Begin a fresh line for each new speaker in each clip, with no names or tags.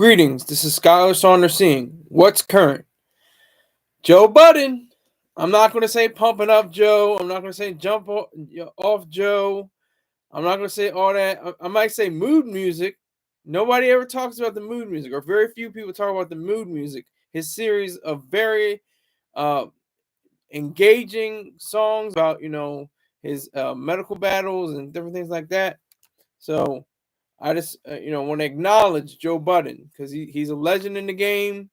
Greetings, this is Skyler Saunders seeing what's current. Joe Budden. I'm not going to say pumping up Joe. I'm not going to say jump off Joe. I'm not going to say all that. I might say mood music. Nobody ever talks about the mood music, or very few people talk about the mood music. His series of very engaging songs about, his medical battles and different things like that. So I just, want to acknowledge Joe Budden because he's a legend in the game.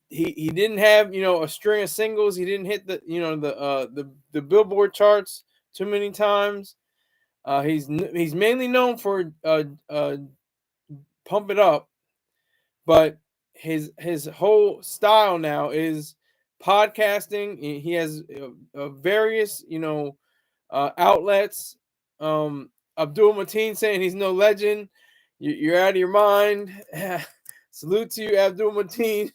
He didn't have, a string of singles. He didn't hit the Billboard charts too many times. He's mainly known for Pump It Up, but his whole style now is podcasting. He has various, outlets. Abdul Mateen saying he's no legend. You're out of your mind. Salute to you, Abdul Mateen.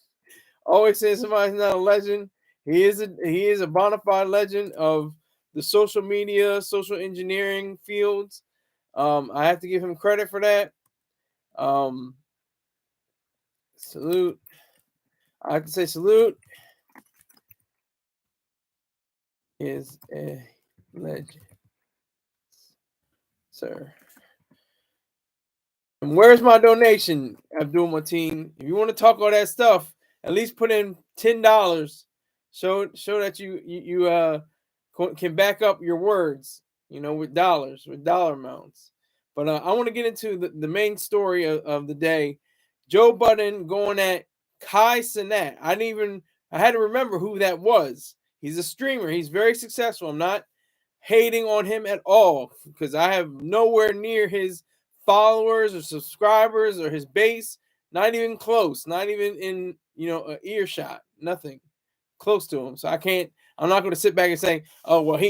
Always saying somebody's not a legend. He is a bona fide legend of the social media, social engineering fields. I have to give him credit for that. Salute. I have to say salute. Is a legend, sir. And where's my donation, Abdul Mateen? If you want to talk all that stuff, at least put in $10. Show that you can back up your words, with dollars, with dollar amounts. But I want to get into the main story of the day. Joe Budden going at Cenat. I had to remember who that was. He's a streamer. He's very successful. I'm not hating on him at all because I have nowhere near his followers or subscribers or his base. Not even close. Not even in an earshot. Nothing close to him. So I'm not going to sit back and say, oh well,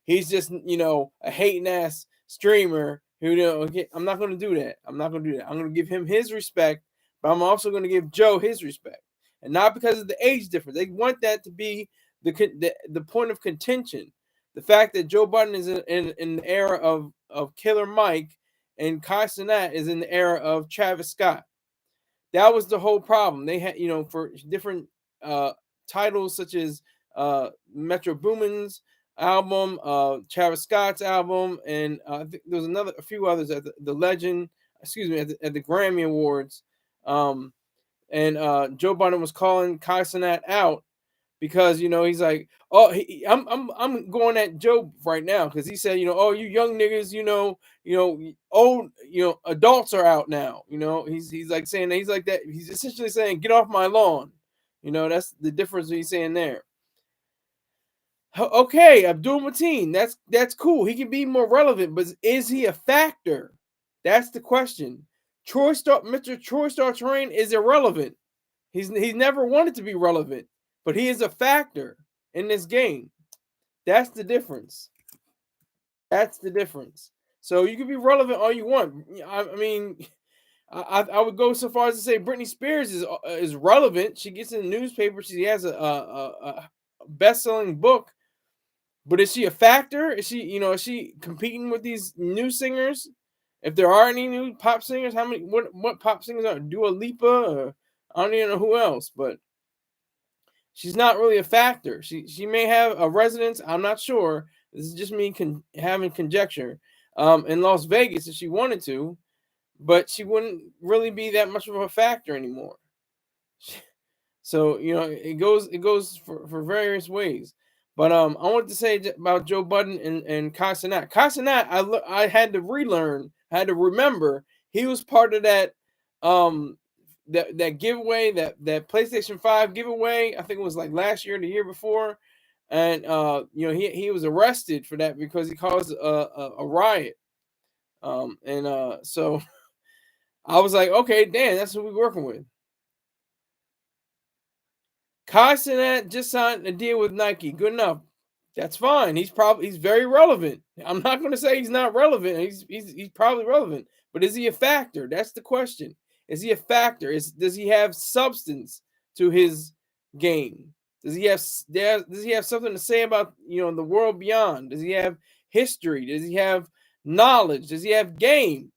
he's just a hating ass streamer who I'm not going to do that. I'm not going to do that. I'm going to give him his respect, but I'm also going to give Joe his respect, and not because of the age difference. They want that to be the point of contention. The fact that Joe Budden is in the era of Killer Mike and Cenat is in the era of Travis Scott. That was the whole problem. They had, for different titles such as Metro Boomin's album, Travis Scott's album, and I think there was a few others at the Legend, at the Grammy Awards. And Joe Budden was calling Cenat out because he's like, oh, I'm going at Joe right now because he said, oh, you young niggas, old, adults are out now. He's like saying that, he's like that. He's essentially saying, get off my lawn. That's the difference he's saying there. Okay, Abdul Mateen, that's cool. He can be more relevant, but is he a factor? That's the question. Mr. Troy Star Terrain is irrelevant. He's never wanted to be relevant, but he is a factor in this game. That's the difference. That's the difference. So you can be relevant all you want. I mean, I would go so far as to say Britney Spears is relevant. She gets in the newspaper. She has a best-selling book. But is she a factor? Is she competing with these new singers? If there are any new pop singers, what pop singers are? Dua Lipa, or I don't even know who else, but she's not really a factor. She may have a residence. I'm not sure. This is just me having conjecture. In Las Vegas if she wanted to, but she wouldn't really be that much of a factor anymore. So it goes for various ways. But I wanted to say about Joe Budden and Cenat. Cenat, I had to relearn. I had to remember he was part of that that giveaway, that PlayStation 5 giveaway. I think it was like last year or the year before, and he was arrested for that because he caused a riot. So I was like, okay, damn, that's what we're working with. Cenat just signed a deal with Nike. Good enough. That's fine. He's very relevant. I'm not going to say he's not relevant. He's probably relevant. But is he a factor? That's the question. Is he a factor? Does he have substance to his game? Does he have something to say about the world beyond? Does he have history? Does he have knowledge? Does he have game?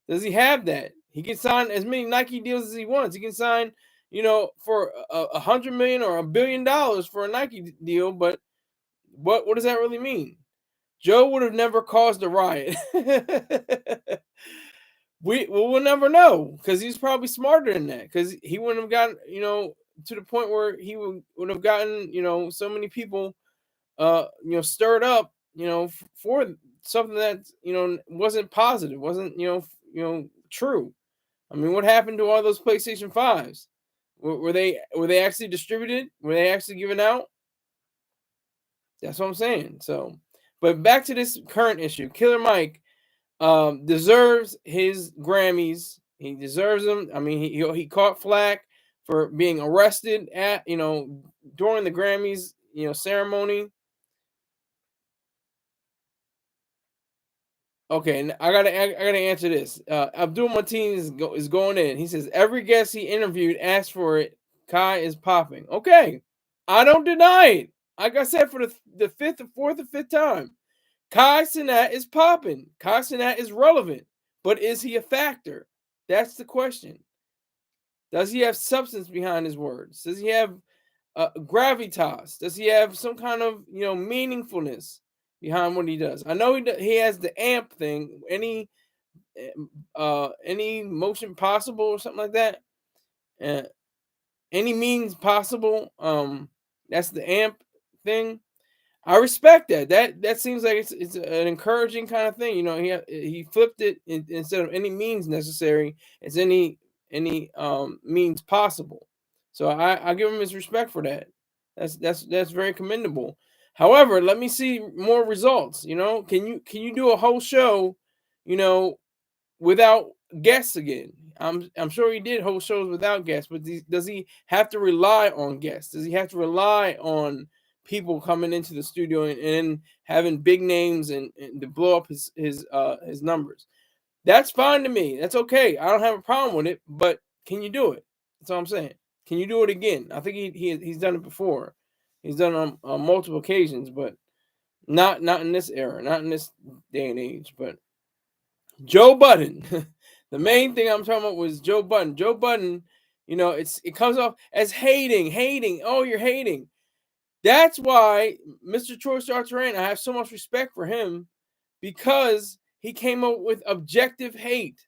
Does he have that? He can sign as many Nike deals as he wants. He can sign, for $100 million or $1 billion for a Nike deal. But what does that really mean? Joe would have never caused a riot. We'll never know, because he's probably smarter than that. Because he wouldn't have gotten, to the point where he would have gotten, so many people, stirred up, for something that wasn't positive, wasn't true. I mean, what happened to all those PlayStation 5s? Were they actually distributed? Were they actually given out? That's what I'm saying. So, but back to this current issue. Killer Mike deserves his Grammys. He deserves them. I mean, he caught flack for being arrested at during the Grammys ceremony. Okay, I gotta answer this. Abdul Martinez is going in. He says every guest he interviewed asked for it. Kai is popping. Okay, I don't deny it. Like I said, for the fourth or fifth time, Kai Cenat is popping. Kai Cenat is relevant, but is he a factor? That's the question. Does he have substance behind his words? Does he have gravitas? Does he have some kind of meaningfulness behind what he does? I know he has the amp thing. Any motion possible or something like that. Any means possible. That's the amp thing. I respect that. That seems like it's an encouraging kind of thing. He flipped it instead of any means necessary. It's any means possible. So I give him his respect for that. That's very commendable. However, let me see more results. Can you do a whole show, without guests again? I'm sure he did whole shows without guests, but does he have to rely on guests? Does he have to rely on people coming into the studio and having big names and to blow up his numbers? That's fine to me. That's okay. I don't have a problem with it. But can you do it? That's all I'm saying. Can you do it again? I think he's done it before. He's done it on multiple occasions, but not in this era, not in this day and age. But Joe Budden, the main thing I'm talking about was Joe Budden. Joe Budden, it comes off as hating. Oh, you're hating. That's why Mr. Troy Star Terrain, I have so much respect for him, because he came up with objective hate.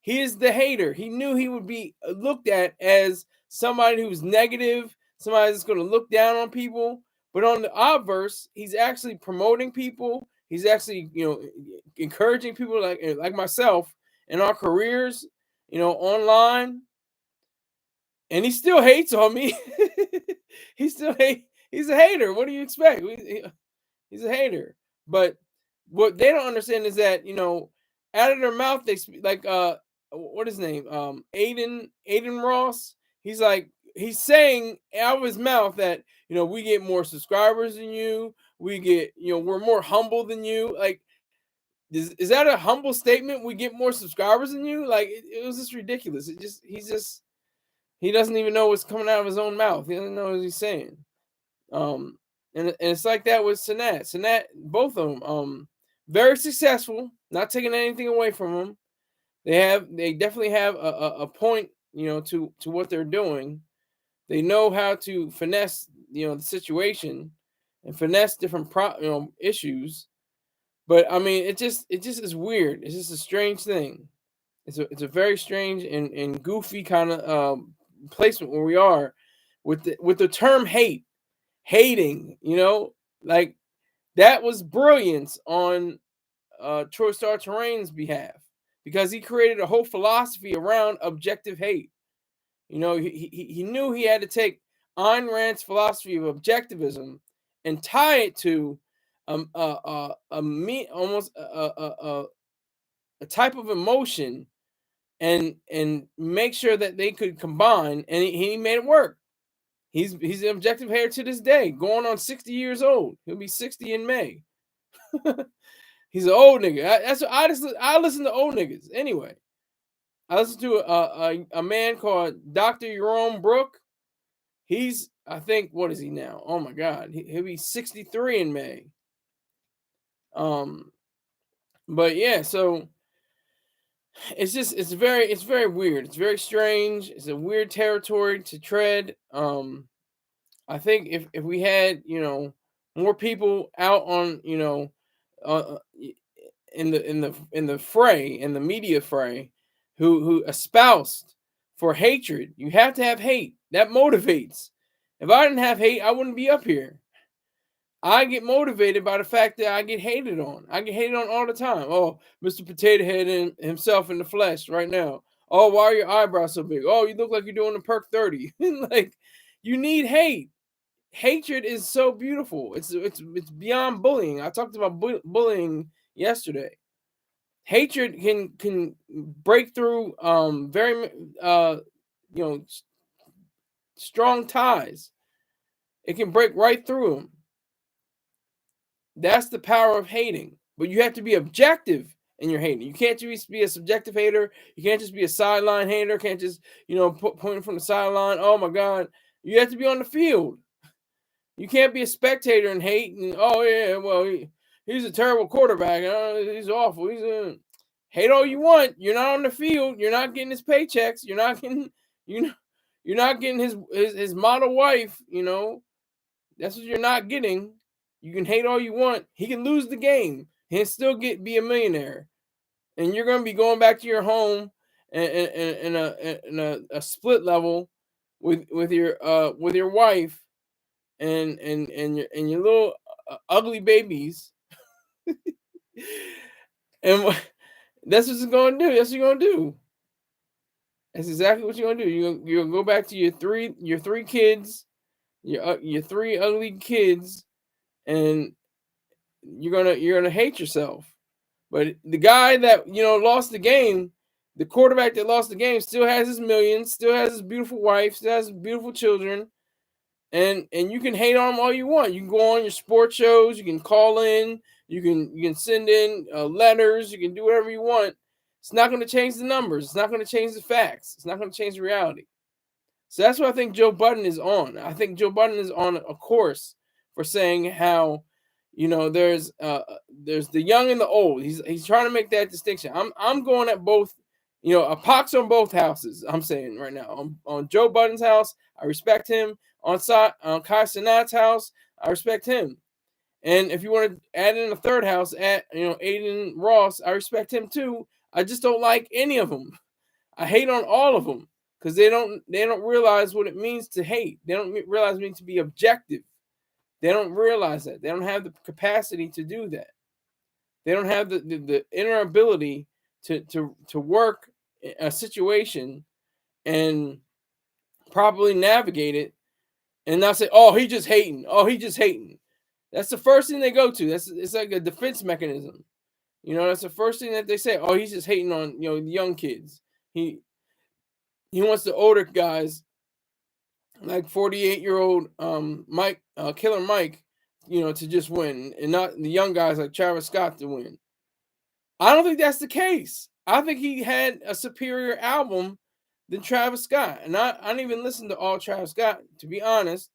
He is the hater. He knew he would be looked at as somebody who's negative, somebody that's going to look down on people. But on the obverse, he's actually promoting people. He's actually, encouraging people like myself in our careers, online. And he still hates on me. He's a hater. What do you expect? He's a hater. But what they don't understand is that, out of their mouth they speak like what is his name? Aiden Ross. He's saying out of his mouth that we get more subscribers than you. We get we're more humble than you. Like, is that a humble statement? We get more subscribers than you? Like, it was just ridiculous. He doesn't even know what's coming out of his own mouth. He doesn't know what he's saying. And it's like that with Cenat. Cenat, both of them, very successful. Not taking anything away from them. They definitely have a point, to what they're doing. They know how to finesse, the situation and finesse different issues. But I mean, it just is weird. It's just a strange thing. It's a very strange and goofy kind of placement where we are with the term hating. Like, that was brilliance on Troy Star Terrain's behalf, because he created a whole philosophy around objective hate. He knew he had to take Ayn Rand's philosophy of objectivism and tie it to almost a type of emotion, and make sure that they could combine, and he made it work. He's an objective hater to this day, going on 60 years old. He'll be 60 in May. He's an old nigga. That's what I listen to old niggas anyway. I listen to a man called Dr. Jerome Brook. He's, I think, what is he now? Oh my God, he'll be 63 in May. But yeah, so it's very weird. It's very strange. It's a weird territory to tread. I think if we had, more people out on, in the fray, in the media fray, who espoused for hatred. You have to have hate. That motivates. If I didn't have hate, I wouldn't be up here. I get motivated by the fact that I get hated on. I get hated on all the time. Oh, Mr. Potato Head himself in the flesh right now. Oh, why are your eyebrows so big? Oh, you look like you're doing a perk 30. Like, you need hate. Hatred is so beautiful. It's beyond bullying. I talked about bullying yesterday. Hatred can break through very you know strong ties. It can break right through them. That's the power of hating. But you have to be objective in your hating. You can't just be a subjective hater. You can't just be a sideline hater. You can't just, pointing from the sideline. Oh my God. You have to be on the field. You can't be a spectator and hate. And, oh yeah, well, he's a terrible quarterback. He's awful. Hate all you want. You're not on the field. You're not getting his paychecks. You're not getting, you're not getting his model wife. That's what you're not getting. You can hate all you want. He can lose the game and still be a millionaire. And you're going to be going back to your home in a split level with your wife and your little ugly babies. And that's what it's going to do. That's what you're going to do. That's exactly what you're going to do. You're going to go back to your three kids, your three ugly kids, and you're gonna hate yourself. But the guy that lost the game, the quarterback that lost the game, still has his millions, still has his beautiful wife, still has his beautiful children, and you can hate on him all you want. You can go on your sports shows, you can call in, you can send in letters, you can do whatever you want. It's not going to change the numbers. It's not going to change the facts. It's not going to change the reality. So that's what I think Joe Budden is on. I think Joe Budden is on a course for saying how, there's the young and the old. He's trying to make that distinction. I'm going at both, a pox on both houses. I'm saying right now on Joe Budden's house, I respect him. On Kai Cenat's house, I respect him. And if you want to add in a third house at Aiden Ross, I respect him too. I just don't like any of them. I hate on all of them because they don't realize what it means to hate. They don't realize what it means to be objective. They don't realize that. They don't have the capacity to do that. They don't have the inner ability to work a situation and properly navigate it and not say, oh, he just hating. Oh, he just hating. That's the first thing they go to. It's like a defense mechanism. That's the first thing that they say. Oh, he's just hating on, the young kids. He wants the older guys, like 48-year-old Mike, Killer Mike, to just win, and not the young guys like Travis Scott to win. I don't think that's the case. I think he had a superior album than Travis Scott, and I didn't even listen to all Travis Scott, to be honest.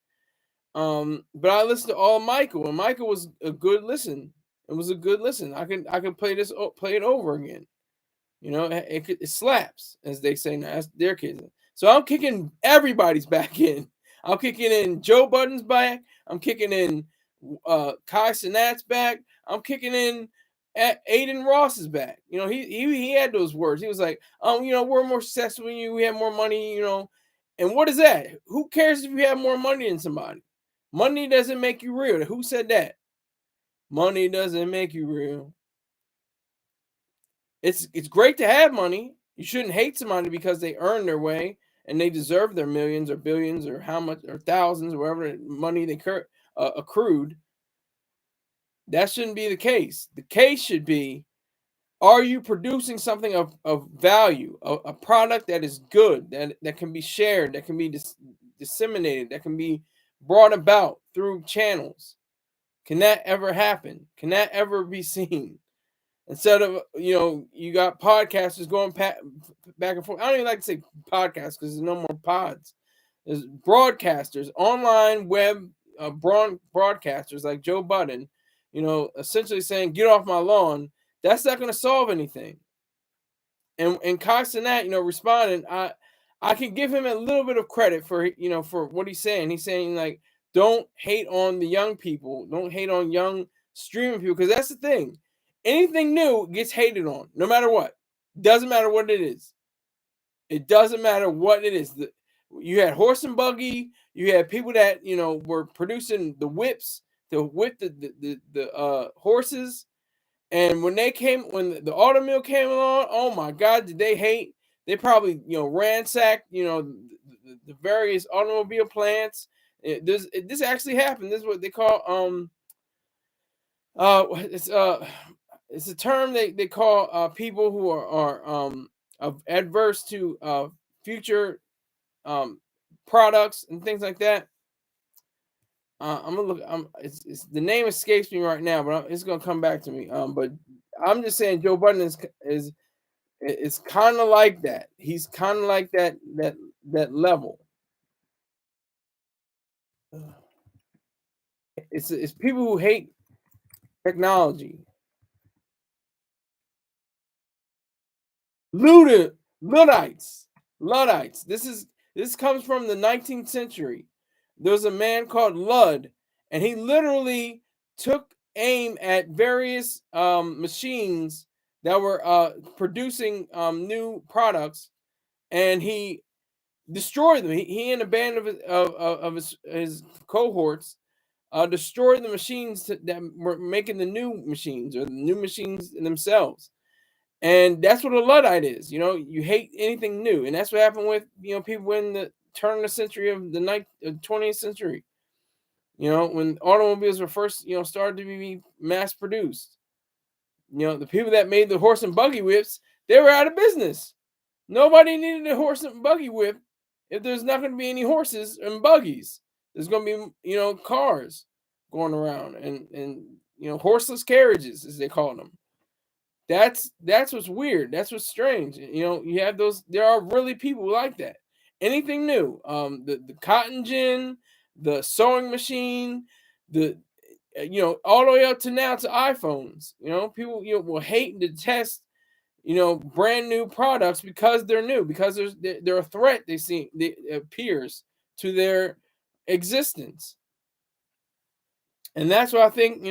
But I listened to all Michael, and Michael was a good listen. It was a good listen. I can play it over again. It slaps, as they say now. That's their kids. So I'm kicking everybody's back in. I'm kicking in Joe Budden's back. I'm kicking in Kai Cenat's back. I'm kicking in Aiden Ross's back. He had those words. He was like, we're more successful than you. We have more money, And what is that? Who cares if you have more money than somebody? Money doesn't make you real. Who said that? Money doesn't make you real. It's great to have money. You shouldn't hate somebody because they earned their way and they deserve their millions or billions or how much or thousands or whatever money they accrued. That shouldn't be the case. The case should be, are you producing something of value, a product that is good, that can be shared, that can be disseminated, that can be brought about through channels? Can that ever happen? Can that ever be seen? Instead of, you got podcasters going back and forth. I don't even like to say podcasts because there's no more pods. There's broadcasters, online web broadcasters like Joe Budden, essentially saying, get off my lawn. That's not going to solve anything. And Kai Cenat, responding, I can give him a little bit of credit for for what he's saying. He's saying like, don't hate on the young people, don't hate on young streaming people, because that's the thing. Anything new gets hated on, no matter what. Doesn't matter what it is. It doesn't matter what it is. You had horse and buggy. You had people that were producing the whips to whip the horses. And when the auto mill came along, oh my God, did they hate? They probably ransacked the various automobile plants. This actually happened. This is what they call uh it's uh it's a term they call people who are adverse to future um products and things like that. I'm gonna look. It's the name escapes me right now, but it's gonna come back to me. But I'm just saying Joe Budden is kind of like that. He's kind of like that level. It's people who hate technology. Luddites, Luddites. This comes from the 19th century. There was a man called Ludd, and he literally took aim at various machines that were producing new products, and he destroyed them. He and a band of his cohorts destroyed the machines that were making the new machines, or the new machines themselves. And that's what a Luddite is. You hate anything new. And that's what happened with, people in the turn of the century of the 20th century. When automobiles were first, started to be mass produced. The people that made the horse and buggy whips, they were out of business. Nobody needed a horse and buggy whip if there's not going to be any horses and buggies. There's going to be, cars going around, and horseless carriages, as they call them. That's what's weird. That's what's strange. You have those. There are really people like that. Anything new, the cotton gin, the sewing machine, the all the way up to now to iPhones. People will hate and detest brand new products because they're new, because they're a threat. They appears to their existence, and that's what I think.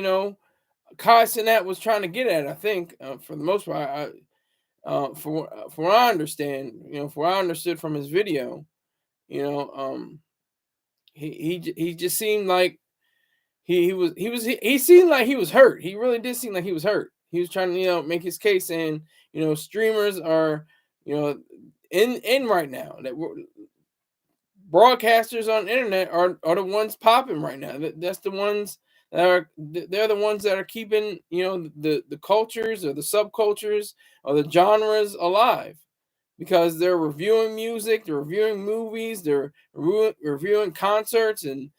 Kai Cenat was trying to get at. I think for the most part, for what I understand, for what I understood from his video, you know, he just seemed like he seemed like he was hurt. He really did seem like he was hurt. He was trying to make his case, and streamers are in right now, that broadcasters on the internet are the ones popping right now. That's the ones they're the ones that are keeping the cultures or the subcultures or the genres alive, because they're reviewing music, they're reviewing movies, they're reviewing concerts, and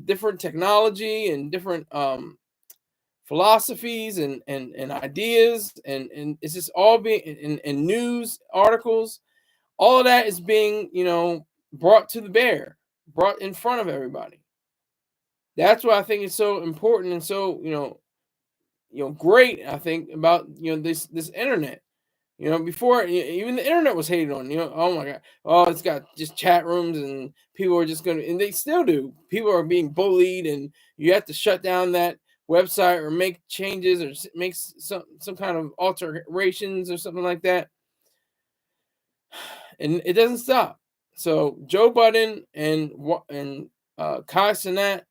different technology, and different philosophies, and ideas, and it's just all being in news articles. All of that is being brought to the bear, brought in front of everybody. That's why I think it's so important, and so great. I think about this internet. Before even the internet was hated on. Oh my God, oh, it's got just chat rooms, and people are just gonna, and they still do. People are being bullied, and you have to shut down that website, or make changes, or make some kind of alterations or something like that, and it doesn't stop. So Joe Budden and Kai Cenat,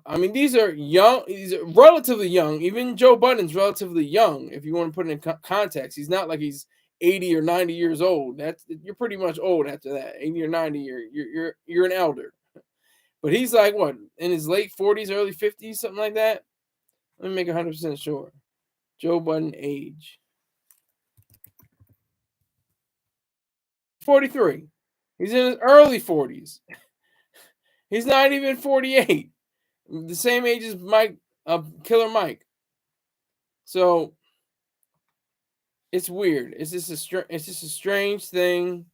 I mean, these are young. These are relatively young. Even Joe Budden's relatively young. If you want to put it in context, he's not like he's 80 or 90 years old. You're pretty much old after that. 80 or 90, you're an elder. But he's like what, in his late 40s, early 50s, something like that. Let me make 100% sure. Joe Budden age 43. He's in his early 40s. He's not even 48. The same age as Mike, Killer Mike. So it's weird. It's just a strange thing.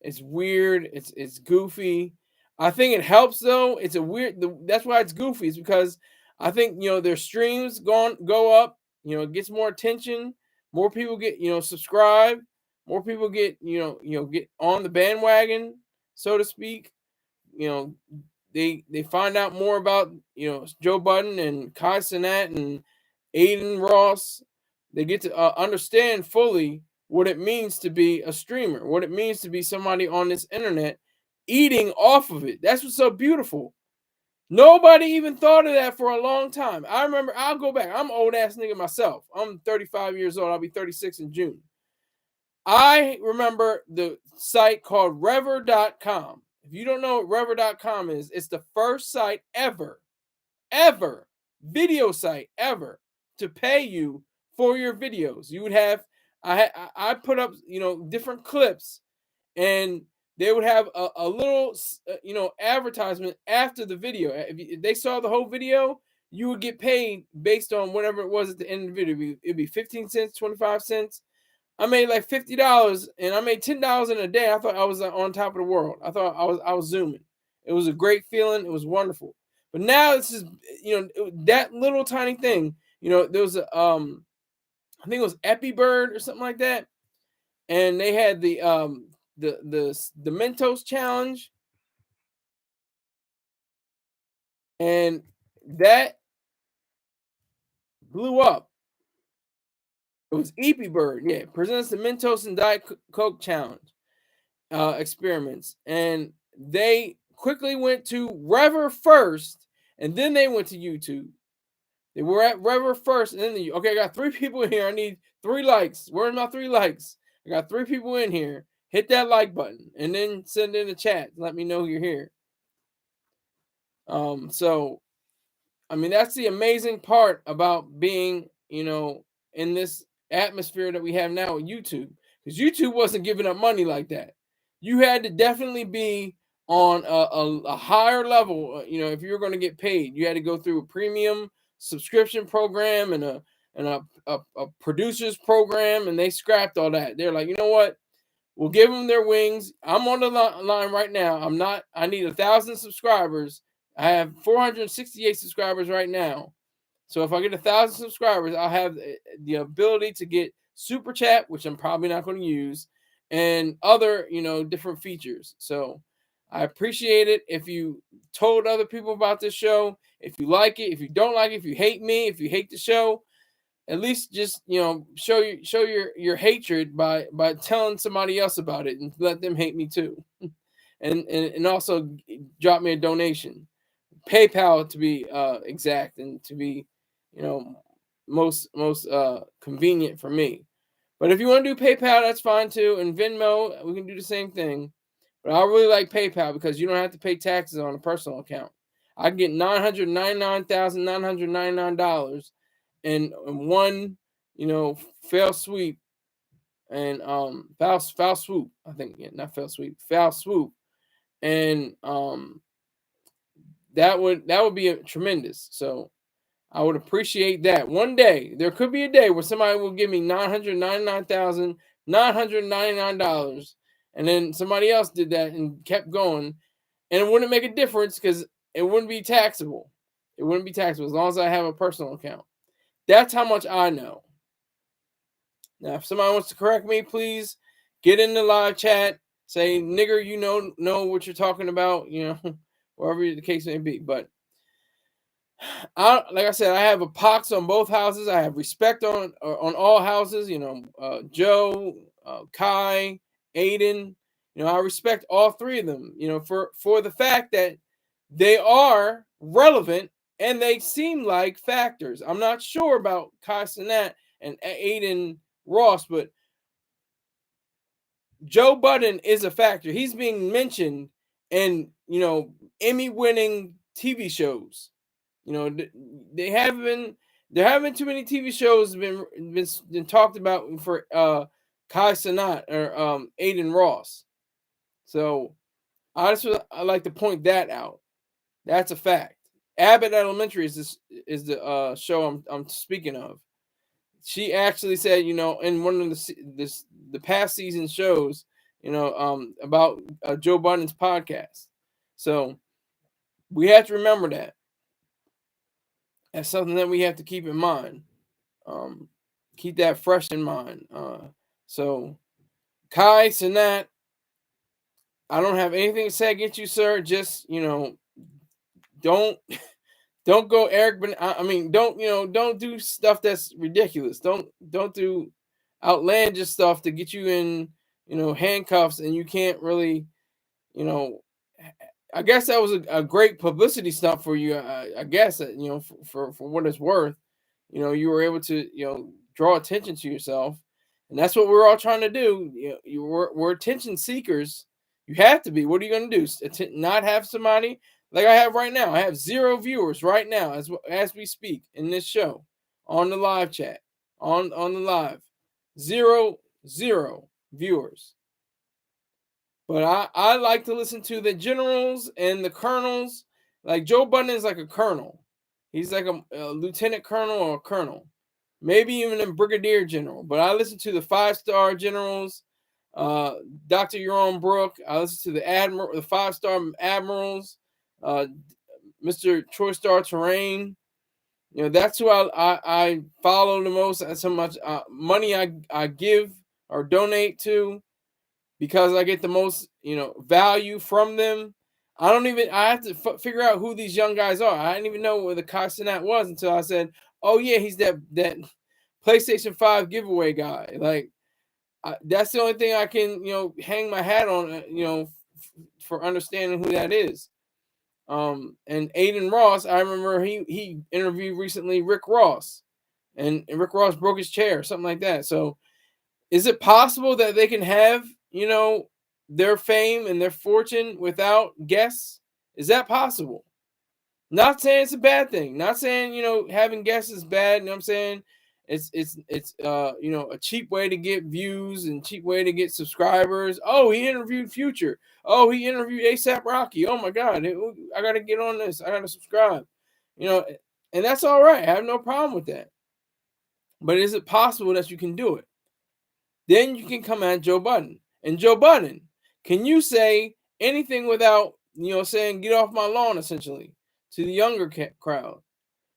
It's weird. It's goofy. I think it helps though. It's a weird. That's why it's goofy. It's because I think their streams go up. It gets more attention, more people get, subscribe, more people get, get on the bandwagon, so to speak. You know, they find out more about, Joe Budden and Kai Cenat and Aiden Ross. They get to understand fully what it means to be a streamer, what it means to be somebody on this internet eating off of it. That's what's so beautiful. Nobody even thought of that for a long time. I remember, I'll go back. I'm an old ass nigga myself. I'm 35 years old. I'll be 36 in June. I remember the site called Rever.com. If you don't know what Rever.com is, it's the first site ever, video site ever to pay you for your videos. You would have, I put up, different clips, and they would have a little, advertisement after the video. If they saw the whole video, you would get paid based on whatever it was at the end of the video. It'd be 15 cents, 25 cents. I made like $50, and I made $10 in a day. I thought I was on top of the world. I thought I was zooming. It was a great feeling. It was wonderful. But now it's just, that little tiny thing. There was a I think it was Epi-Bird or something like that, and they had the Mentos challenge, and that blew up. It was Epi-Bird, yeah. Presents the Mentos and Diet Coke challenge experiments, and they quickly went to Rever first, and then they went to YouTube. They were at Rever first, and then okay, I got 3 people in here. I need 3 likes. Where's my 3 likes? I got 3 people in here. Hit that like button, and then send in the chat. Let me know you're here. So, I mean, that's the amazing part about being, in this atmosphere that we have now with YouTube, because YouTube wasn't giving up money like that. You had to definitely be on a higher level. If you were going to get paid, you had to go through a premium subscription program and a producer's program, and they scrapped all that. They're like, you know what? We'll give them their wings. I'm on the line right now. I need 1,000 subscribers. I have 468 subscribers right now. So if I get 1,000 subscribers, I'll have the ability to get super chat, which I'm probably not going to use, and other, different features. So I appreciate it if you told other people about this show. If you like it, if you don't like it, if you hate me, if you hate the show, at least just, show your hatred by telling somebody else about it, and let them hate me too. and also drop me a donation. PayPal to be exact, and to be, most convenient for me. But if you want to do PayPal, that's fine too. And Venmo, we can do the same thing. But I really like PayPal because you don't have to pay taxes on a personal account. I get $999,999 in one, fail sweep, and foul swoop. I think, yeah, not fail sweep, foul swoop, and that would be tremendous. So I would appreciate that. One day, there could be a day where somebody will give me $999,999, and then somebody else did that and kept going, and it wouldn't make a difference because it wouldn't be taxable. It wouldn't be taxable as long as I have a personal account. That's how much I know. Now, if somebody wants to correct me, please get in the live chat. Say, nigger, you know what you're talking about, wherever the case may be. But like I said, I have a pox on both houses. I have respect on all houses. Joe, Kai, Aiden. I respect all 3 of them. For the fact that they are relevant and they seem like factors. I'm not sure about Kai Cenat and Aiden Ross, but Joe Budden is a factor. He's being mentioned in, Emmy-winning TV shows. There haven't been too many TV shows been talked about for Kai Cenat or Aiden Ross. So I like to point that out. That's a fact. Abbott Elementary is the show I'm speaking of. She actually said, in one of the past season shows, about Joe Budden's podcast. So we have to remember that. That's something that we have to keep in mind. Keep that fresh in mind. So Kai Cenat, I don't have anything to say against you, sir. Just don't don't go Eric. I mean, don't do stuff that's ridiculous. Don't do outlandish stuff to get you in handcuffs, and you can't really you know. I guess that was a great publicity stunt for you. I guess for what it's worth, you were able to draw attention to yourself, and that's what we're all trying to do. We're attention seekers. You have to be. What are you going to do? Not have somebody like I have right now? I have 0 viewers right now as we speak in this show, on the live chat, on the live, zero viewers. But I like to listen to the generals and the colonels. Like Joe Budden is like a colonel. He's like a lieutenant colonel or a colonel, maybe even a brigadier general. But I listen to the 5-star generals, Dr. Jerome Brook. I listen to the 5-star admirals, Mr. Troy Star Terrain. That's who I follow the most. That's how much money I give or donate to, because I get the most, value from them. I have to figure out who these young guys are. I didn't even know where the Kai Cenat was until I said, "Oh yeah, he's that PlayStation 5 giveaway guy." Like that's the only thing I can, hang my hat on, for understanding who that is. And Aiden Ross, I remember he interviewed recently Rick Ross, and Rick Ross broke his chair, something like that. So, is it possible that they can have, their fame and their fortune without guests? Is that possible? Not saying it's a bad thing. Not saying, having guests is bad. You know what I'm saying? It's a cheap way to get views and cheap way to get subscribers. Oh, he interviewed Future. Oh, he interviewed ASAP Rocky. Oh my God, I gotta get on this. I gotta subscribe. And that's all right. I have no problem with that. But is it possible that you can do it? Then you can come at Joe Budden. And Joe Budden, can you say anything without, saying get off my lawn, essentially, to the younger crowd?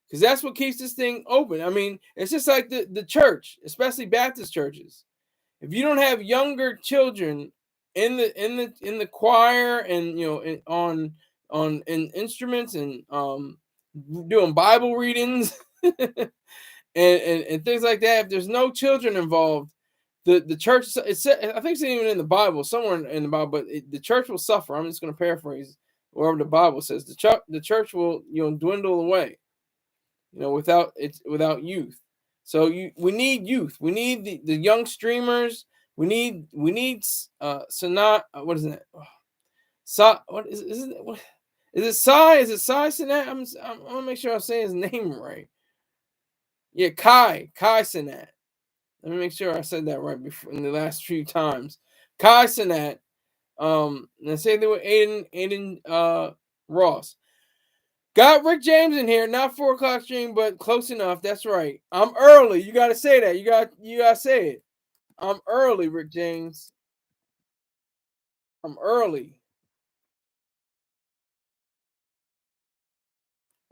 Because that's what keeps this thing open. I mean, it's just like the church, especially Baptist churches. If you don't have younger children in the choir and in instruments and doing Bible readings and things like that, if there's no children involved, the church, I think it's even in the Bible, somewhere in the Bible, but the church will suffer. I'm just going to paraphrase wherever the Bible says the church will dwindle away, without youth. So we need youth. We need the young streamers. We need Cenat. What is that? What is it? What is it? Is it Cenat? I'm gonna make sure I'm saying his name right. Yeah, Kai Cenat. Let me make sure I said that right before in the last few times. Kai Cenat. And the same thing with Aiden Ross. Got Rick James in here, not 4 o'clock stream, but close enough. That's right. I'm early. You gotta say that. You gotta say it. I'm early, Rick James. I'm early.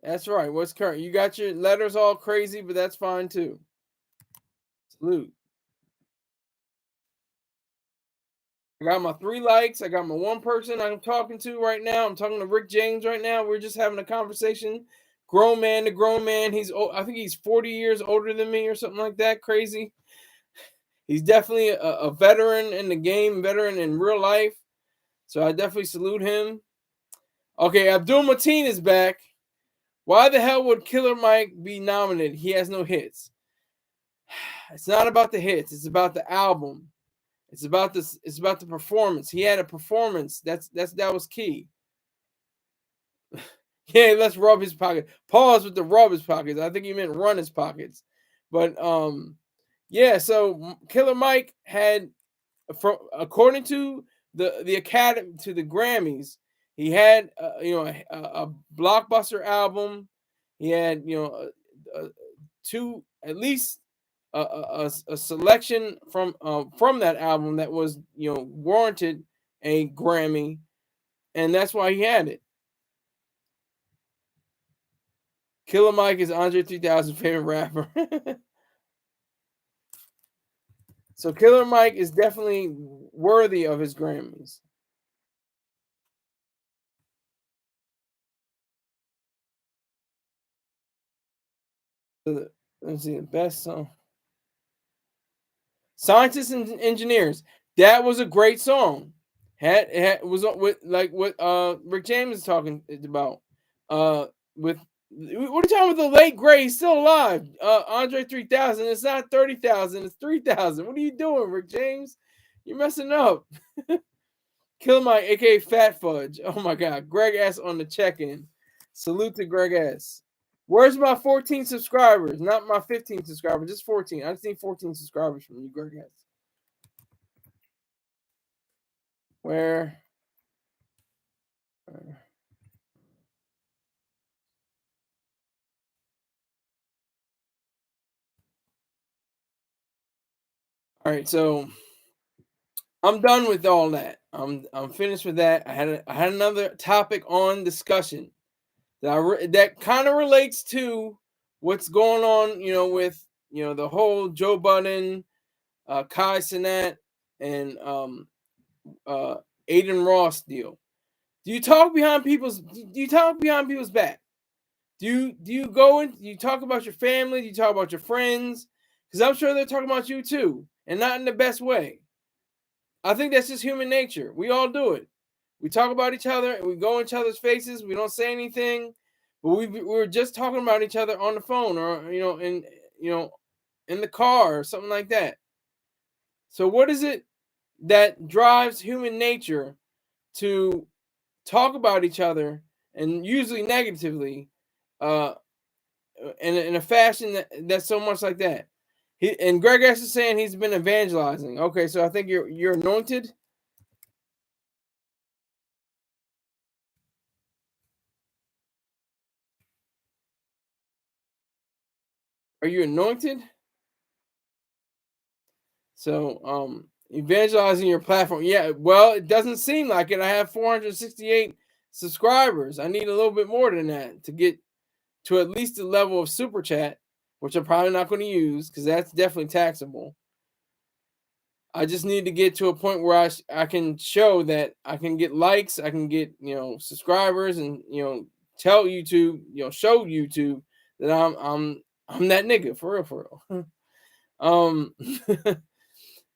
That's right. What's current? You got your letters all crazy, but that's fine too. Salute. I got my 3 likes. I got my 1 person I'm talking to right now. I'm talking to Rick James right now. We're just having a conversation. Grown man to grown man. I think he's 40 years older than me or something like that. Crazy. He's definitely a veteran in the game, veteran in real life. So I definitely salute him. Okay, Abdul Mateen is back. Why the hell would Killer Mike be nominated? He has no hits. It's not about the hits. It's about the album. It's about this. It's about the performance. He had a performance. That was key. Yeah, let's rub his pocket. Pause with the rub his pockets. I think he meant run his pockets. But yeah. So Killer Mike had, according to the Academy, to the Grammys, he had a blockbuster album. He had at least a selection from that album that was warranted a Grammy, and that's why he had it. Killer Mike is Andre 3000 favorite rapper. So Killer Mike is definitely worthy of his Grammys. Let's see the best song. Scientists and Engineers. That was a great song. Had was with like what Rick James is talking about. With what are you talking about? The late great, he's still alive. Andre 3000. It's not 30,000. It's 3,000. What are you doing, Rick James? You're messing up. Kill my aka Fat Fudge. Oh my God. Greg S on the check-in. Salute to Greg S. Where's my 14 subscribers? Not my 15 subscribers, just 14. I just need 14 subscribers from you, Greg S. Where? All right, so I'm done with all that. I'm finished with that. I had another topic on discussion that kind of relates to what's going on, with the whole Joe Budden, Kai Cenat, and Aiden Ross deal. Do you talk behind people's back? Do you go and you talk about your family? Do you talk about your friends? Because I'm sure they're talking about you too, and not in the best way. I think that's just human nature. We all do it. We talk about each other and we go in each other's faces. We don't say anything, but we're just talking about each other on the phone or in the car or something like that. So what is it that drives human nature to talk about each other and usually negatively, in a fashion that's so much like that? And Greg S is saying he's been evangelizing. Okay, so I think you're anointed. Are you anointed? So, evangelizing your platform. Yeah, well, it doesn't seem like it. I have 468 subscribers. I need a little bit more than that to get to at least the level of super chat, which I'm probably not going to use because that's definitely taxable. I just need to get to a point where I can show that I can get likes, I can get subscribers, and tell YouTube, show YouTube that I'm that nigga for real.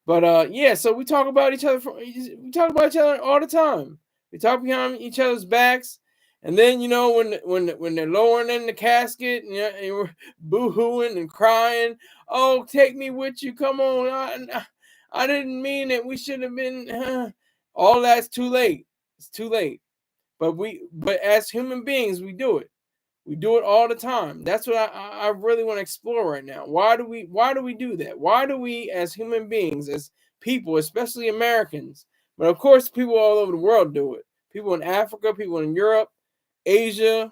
But yeah, so we talk about each other. We talk about each other all the time. We talk behind each other's backs, and then when they're lowering in the casket, and we're boo-hooing and crying. Oh, take me with you. Come on. I didn't mean it. We should have been. All that's too late. It's too late. But as human beings, we do it. We do it all the time. That's what I really want to explore right now. Why do we do that? Why do we, as human beings, as people, especially Americans, but of course people all over the world do it. People in Africa, people in Europe, Asia,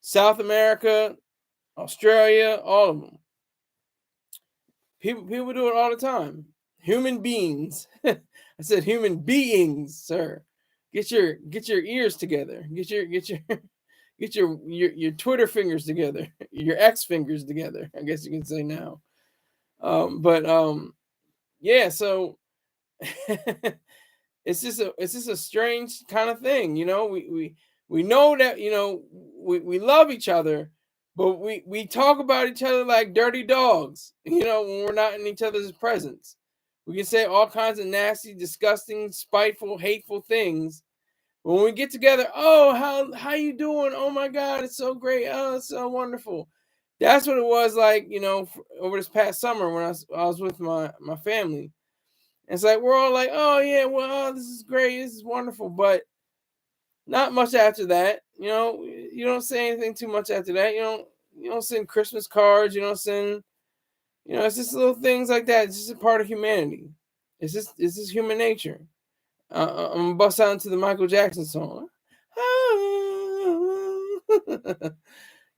South America, Australia, all of them. People do it all the time. Human beings. I said human beings, sir. Get your ears together. Get your Twitter fingers together, your X fingers together. I guess you can say now. Yeah. So it's just a strange kind of thing, We know that we love each other, but we talk about each other like dirty dogs. When we're not in each other's presence, we can say all kinds of nasty, disgusting, spiteful, hateful things. When we get together, oh, how you doing? Oh my God, it's so great. Oh, it's so wonderful. That's what it was like, over this past summer when I was with my family. It's like we're all like, oh yeah, well, this is great, this is wonderful, but not much after that. You don't say anything too much after that. You don't send Christmas cards. You don't send. It's just little things like that. It's just a part of humanity. It's just human nature. I'm gonna bust out into the Michael Jackson song.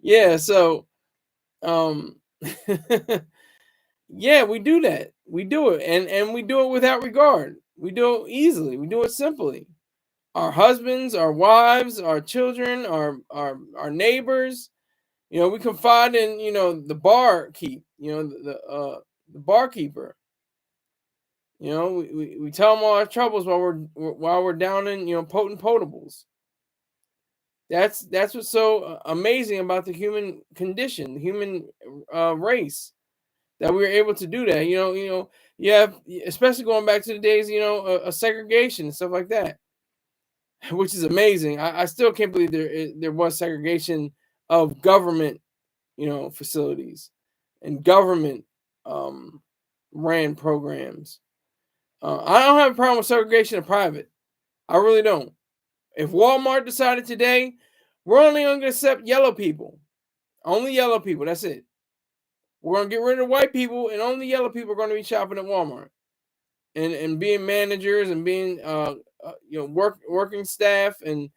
Yeah, so um yeah, we do that. We do it, and we do it without regard. We do it easily. We do it simply. Our husbands, our wives, our children, our neighbors. We confide in the barkeep. The barkeeper. You know, we tell them all our troubles while we're down in, potent potables. That's what's so amazing about the human condition, the human race, that we were able to do that. You have, especially going back to the days, of segregation and stuff like that, which is amazing. I still can't believe there was segregation of government, facilities and government ran programs. I don't have a problem with segregation of private. I really don't. If Walmart decided today, we're only going to accept yellow people, only yellow people. That's it. We're going to get rid of white people, and only yellow people are going to be shopping at Walmart and being managers and being working staff and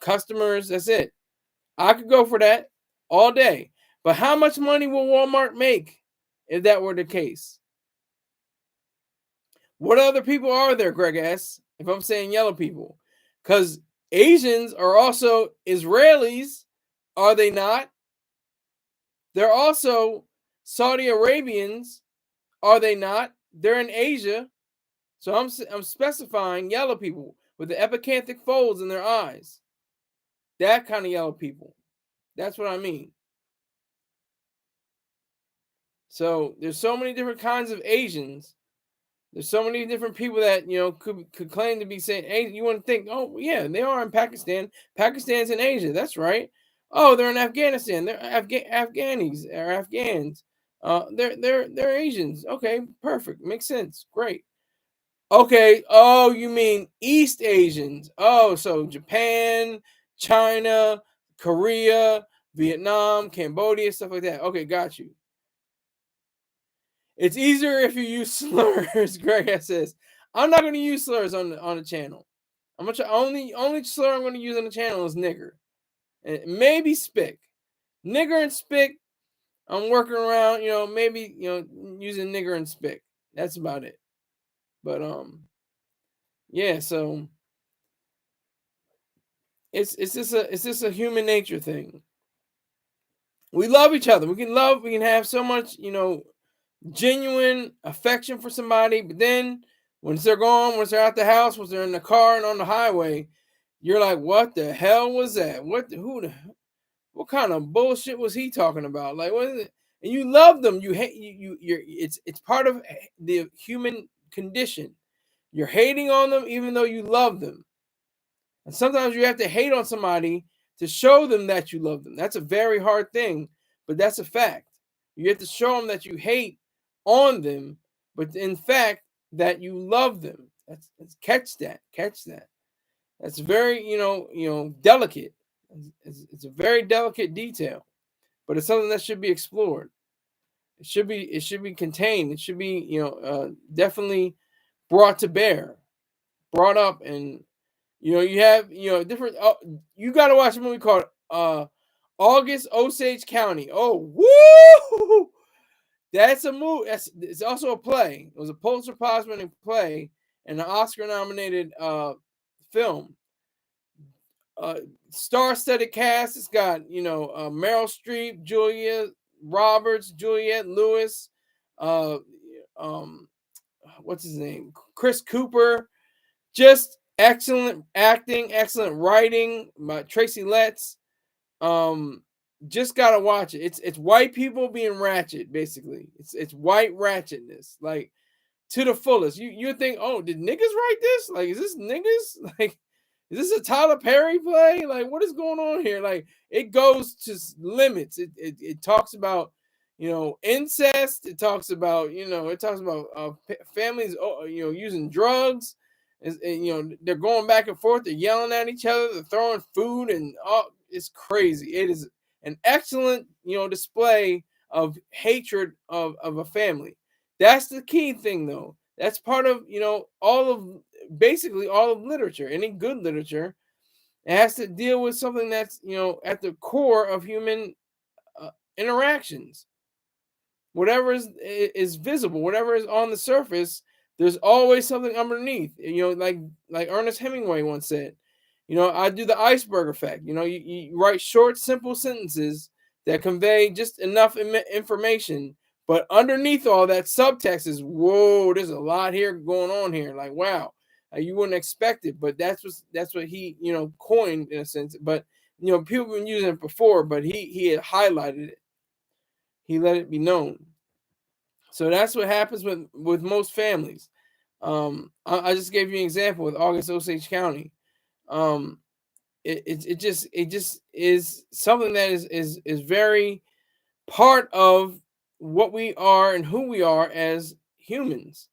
customers. That's it. I could go for that all day. But how much money will Walmart make if that were the case? What other people are there, Greg asks, if I'm saying yellow people? Because Asians are also Israelis, are they not? They're also Saudi Arabians, are they not? They're in Asia. So I'm specifying yellow people with the epicanthic folds in their eyes. That kind of yellow people. That's what I mean. So there's so many different kinds of Asians. There's so many different people that could claim to be saying, hey, you want to think, oh yeah, they are in Pakistan. Pakistan's in Asia. That's right. Oh, they're in Afghanistan. They're Afghanis or Afghans. They're Asians. Okay, perfect. Makes sense. Great. Okay. Oh, you mean East Asians? Oh, so Japan, China, Korea, Vietnam, Cambodia, stuff like that. Okay, got you. It's easier if you use slurs, Greg says. I'm not going to use slurs on the channel. I'm gonna only slur I'm going to use on the channel is nigger, and maybe spick, nigger and spick. I'm working around, maybe using nigger and spick. That's about it. But yeah. So it's just a human nature thing. We love each other. We can have so much, genuine affection for somebody, but then once they're gone, once they're out the house, once they're in the car and on the highway, you're like, what the hell was that? What kind of bullshit was he talking about? Like, what is it? And you love them. You hate it's part of the human condition. You're hating on them even though you love them. And sometimes you have to hate on somebody to show them that you love them. That's a very hard thing, but that's a fact. You have to show them that you hate on them, but in fact that you love them. That's catch that. That's very delicate. It's a very delicate detail, but it's something that should be explored. It should be contained. It should be definitely brought to bear, brought up, and you have different. You got to watch a movie called August Osage County. Oh, woo! That's a movie. It's also a play. It was a Pulitzer Prize-winning play and an Oscar-nominated film. Star-studded cast. It's got Meryl Streep, Julia Roberts, Juliette Lewis. What's his name? Chris Cooper. Just excellent acting, excellent writing by Tracy Letts. Just gotta watch it. It's white people being ratchet, basically. It's white ratchetness, like to the fullest. You think, oh, did niggas write this? Like, is this niggas? Like, is this a Tyler Perry play? Like, what is going on here? Like, it goes to limits. It talks about incest. It talks about families using drugs. They're going back and forth. They're yelling at each other. They're throwing food and it's crazy. It is an excellent display of hatred of a family. That's the key thing, though. That's part of basically all of literature. Any good literature, it has to deal with something that's at the core of human interactions. Whatever is visible, whatever is on the surface, there's always something underneath. Like Ernest Hemingway once said, I do the iceberg effect. You write short, simple sentences that convey just enough information, But underneath all that subtext is, whoa, there's a lot here going on here. Like, wow, you wouldn't expect it, but that's what he, coined in a sense. But people have been using it before, but he had highlighted it. He let it be known. So that's what happens with most families. I just gave you an example with August Osage County. Um, it just is something that is very part of what we are and who we are as humans.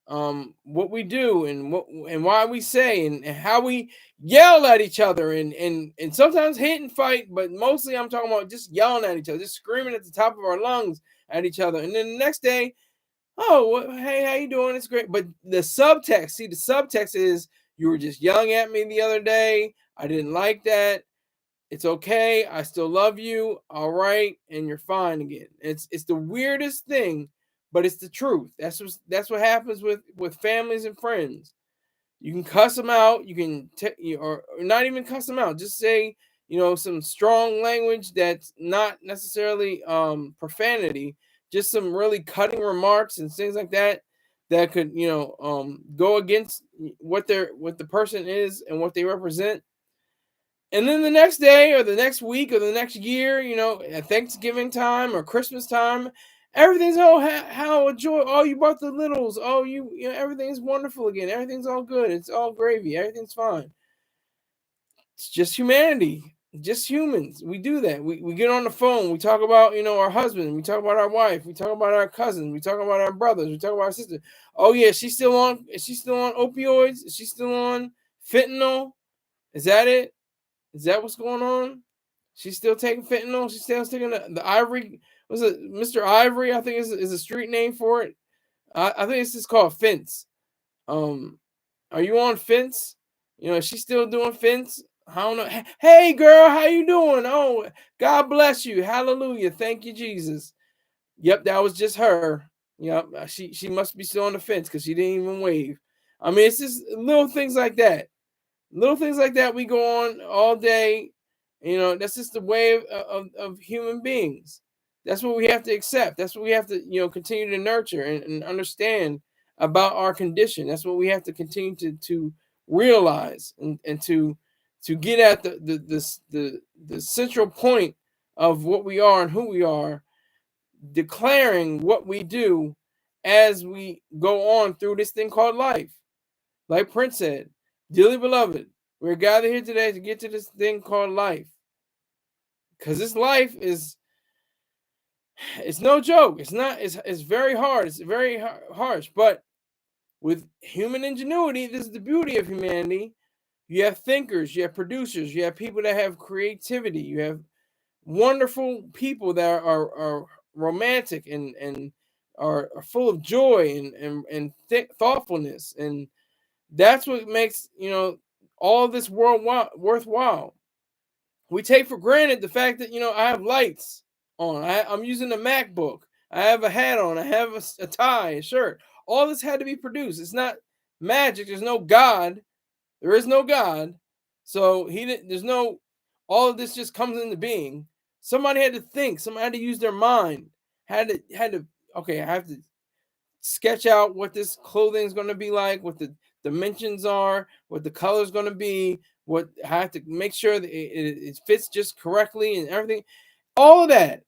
What we do and why we say and how we yell at each other and sometimes hit and fight, but mostly I'm talking about just yelling at each other, just screaming at the top of our lungs at each other. And then the next day, oh, hey, how you doing? It's great. But the subtext is, you were just yelling at me the other day. I didn't like that. It's okay. I still love you. All right, and you're fine again. It's the weirdest thing, but it's the truth. That's what happens with families and friends. You can cuss them out. You can or not even cuss them out. Just say some strong language that's not necessarily profanity. Just some really cutting remarks and things like that that could go against what the person is and what they represent. And then the next day or the next week or the next year, at Thanksgiving time or Christmas time, everything's how a joy. Oh, you brought the littles. Oh, everything's wonderful again. Everything's all good. It's all gravy. Everything's fine. It's just humanity. Just humans. We do that. We get on the phone. We talk about our husband. We talk about our wife. We talk about our cousins. We talk about our brothers. We talk about our sister. Oh yeah, she's still on. Is she still on opioids? Is she still on fentanyl? Is that it? Is that what's going on? She's still taking fentanyl. She's still taking the Ivory. Was it Mr. Ivory? I think is a street name for it. I think it's just called Fence. Are you on Fence? She's still doing Fence. I don't know. Hey, girl, how you doing? Oh, God bless you. Hallelujah. Thank you, Jesus. Yep, that was just her. Yep, she must be still on the fence because she didn't even wave. I mean, it's just little things like that. Little things like that we go on all day. That's just the way of human beings. That's what we have to accept. That's what we have to continue to nurture and understand about our condition. That's what we have to continue to realize and to get at the central point of what we are and who we are, declaring what we do as we go on through this thing called life. Like Prince said, dearly beloved, we're gathered here today to get to this thing called life. Because this life it's no joke. It's very hard. It's very harsh. But with human ingenuity, this is the beauty of humanity. You have thinkers, you have producers, you have people that have creativity, you have wonderful people that are romantic and are full of joy and thoughtfulness. And that's what makes all of this world worthwhile. We take for granted the fact that I have lights on. I'm using a MacBook. I have a hat on. I have a tie, a shirt. All this had to be produced. It's not magic. There's no God. There is no God. So he didn't. There's no. All of this just comes into being. Somebody had to think. Somebody had to use their mind. Had to. Okay, I have to sketch out what this clothing is going to be like, what the dimensions are, what the color is going to be, what I have to make sure that it fits just correctly and everything. All of that.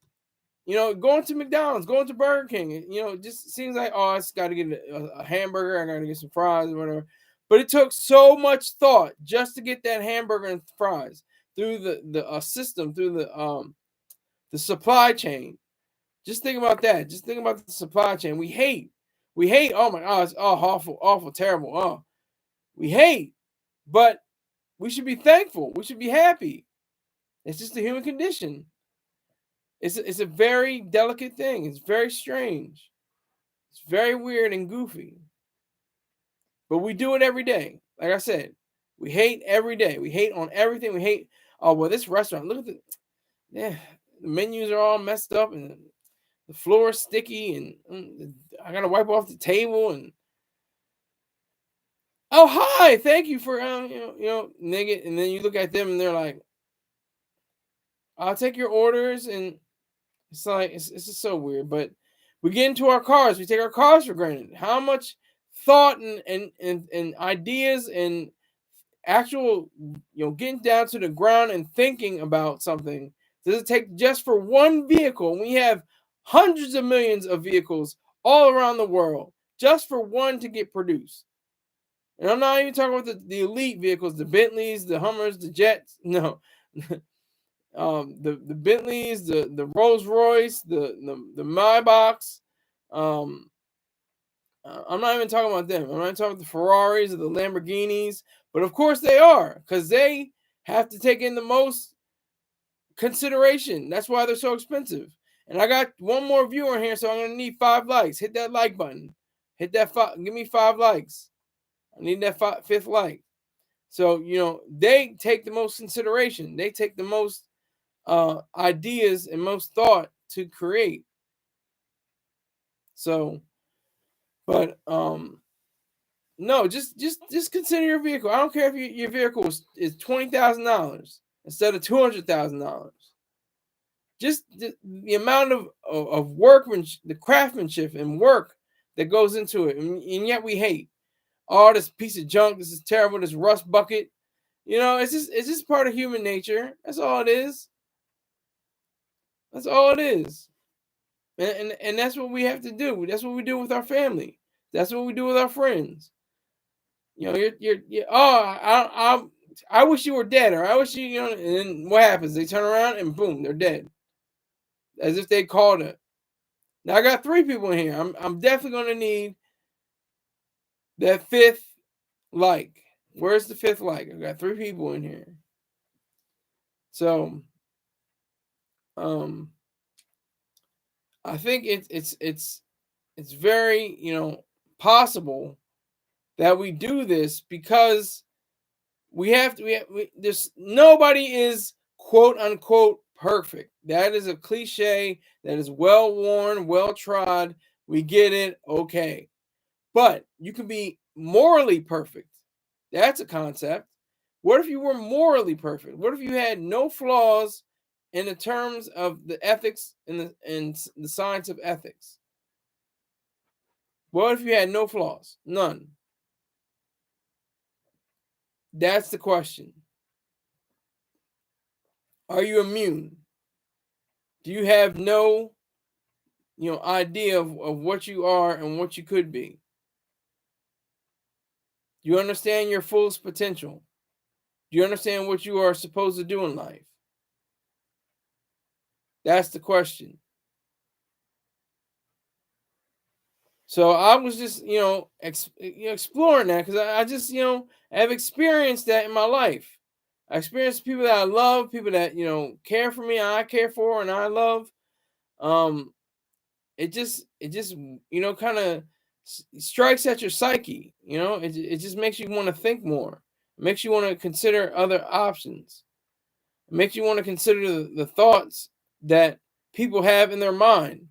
Going to McDonald's, going to Burger King, it just seems like, oh, I just got to get a hamburger, I got to get some fries or whatever. But it took so much thought just to get that hamburger and fries through the system, through the supply chain. Just think about that. Just think about the supply chain. We hate. Oh my God, it's awful, terrible. Oh, we hate, but we should be thankful. We should be happy. It's just the human condition. It's a very delicate thing. It's very strange. It's very weird and goofy. But we do it every day. Like I said, we hate every day. We hate on everything. We hate, oh, well, this restaurant, look at the menus are all messed up and the floor is sticky and I got to wipe off the table and, oh, hi, thank you for, nigga. And then you look at them and they're like, I'll take your orders. And it's like, it's just so weird. But We get into our cars. We take our cars for granted. How much thought and ideas and actual, getting down to the ground and thinking about something does it take just for one vehicle? We have hundreds of millions of vehicles all around the world just for one to get produced. And I'm not even talking about the elite vehicles, the Bentleys, the Hummers, the Jets. No. The Bentleys, the Rolls Royce, the Maybachs. I'm not even talking about them. I'm not talking about the Ferraris or the Lamborghinis, but of course they are, because they have to take in the most consideration. That's why they're so expensive. And I got one more viewer here, so I'm gonna need 5 likes. Hit that like button. Hit that give me 5 likes. I need that 5th like. So they take the most consideration. They take the most ideas and most thought to create. So, but no, just consider your vehicle. I don't care if your vehicle is $20,000 instead of $200,000. Just the amount of workmanship, the craftsmanship and work that goes into it, and yet we hate all this piece of junk. This is terrible. This rust bucket. It's just part of human nature. That's all it is. That's all it is. And that's what we have to do. That's what we do with our family. That's what we do with our friends. I wish you were dead, or I wish you, and then what happens? They turn around and boom, they're dead. As if they called it. Now I got 3 people in here. I'm definitely gonna need that 5th like. Where's the 5th like? I got 3 people in here. So I think it's very possible that we do this because there's nobody is quote unquote perfect. That is a cliche that is well worn, well trod. We get it, okay. But you can be morally perfect. That's a concept. What if you were morally perfect? What if you had no flaws in the terms of the ethics and the science of ethics? What if you had no flaws? None. That's the question. Are you immune? Do you have no idea of what you are and what you could be? Do you understand your fullest potential? Do you understand what you are supposed to do in life? That's the question. So I was just, exploring that because I just, have experienced that in my life. I experienced people that I love, people that, care for me, I care for, and I love. It just, kind of strikes at your psyche. It just makes you want to think more. It makes you want to consider other options. It makes you want to consider the thoughts that people have in their mind.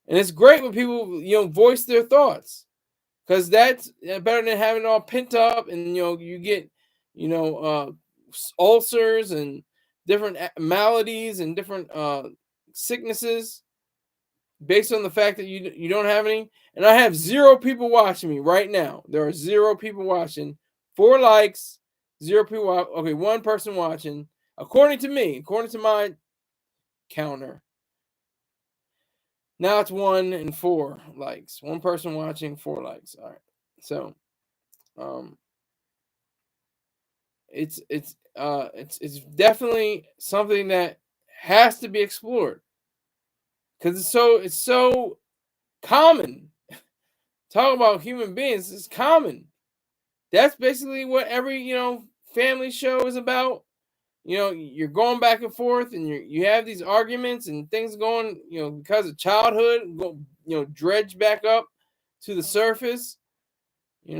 And it's great when people, voice their thoughts, because that's better than having it all pent up and, you get, ulcers and different maladies and different sicknesses based on the fact that you don't have any. And I have 0 people watching me right now. There are 0 people watching, 4 likes, 0 people. Okay, 1 person watching, according to me, according to my counter. Now it's 1 and 4 likes. 1 person watching, 4 likes. All right. So, it's definitely something that has to be explored because it's so common. Talk about human beings, it's common. That's basically what every family show is about. You're going back and forth, and you have these arguments and things going, because of childhood, go, dredge back up to the surface. It's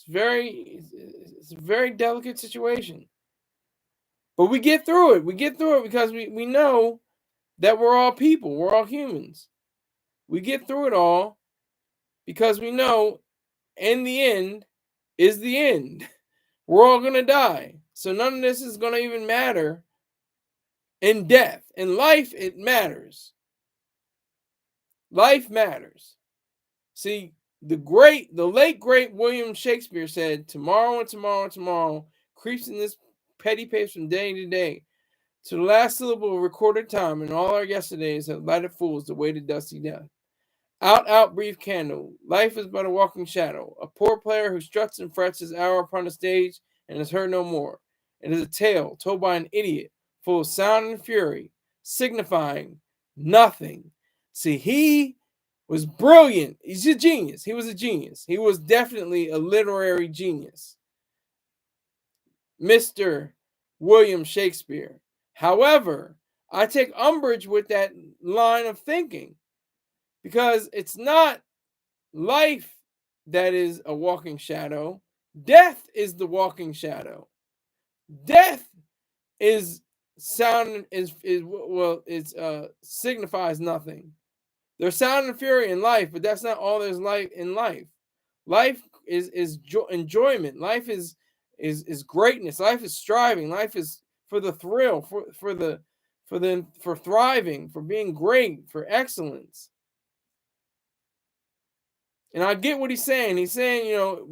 a very delicate situation. But we get through it. We get through it because we know that we're all people. We're all humans. We get through it all because we know in the end is the end. We're all going to die. So none of this is going to even matter in death. In life, it matters. Life matters. See, the late great William Shakespeare said, "Tomorrow and tomorrow and tomorrow creeps in this petty pace from day to day. To the last syllable of recorded time, and all our yesterdays have lighted fools the way to dusty death. Out, out, brief candle. Life is but a walking shadow. A poor player who struts and frets his hour upon the stage and is heard no more. It is a tale told by an idiot, full of sound and fury, signifying nothing." See, he was brilliant. He's a genius. He was a genius. He was definitely a literary genius. Mr. William Shakespeare. However, I take umbrage with that line of thinking, because it's not life that is a walking shadow. Death is the walking shadow. Death is sound signifies nothing. There's sound and fury in life, but that's not all there's life in life. Life is enjoyment. Life is greatness. Life is striving. Life is for the thrill, for thriving, for being great, for excellence. And I get what he's saying. He's saying, you know,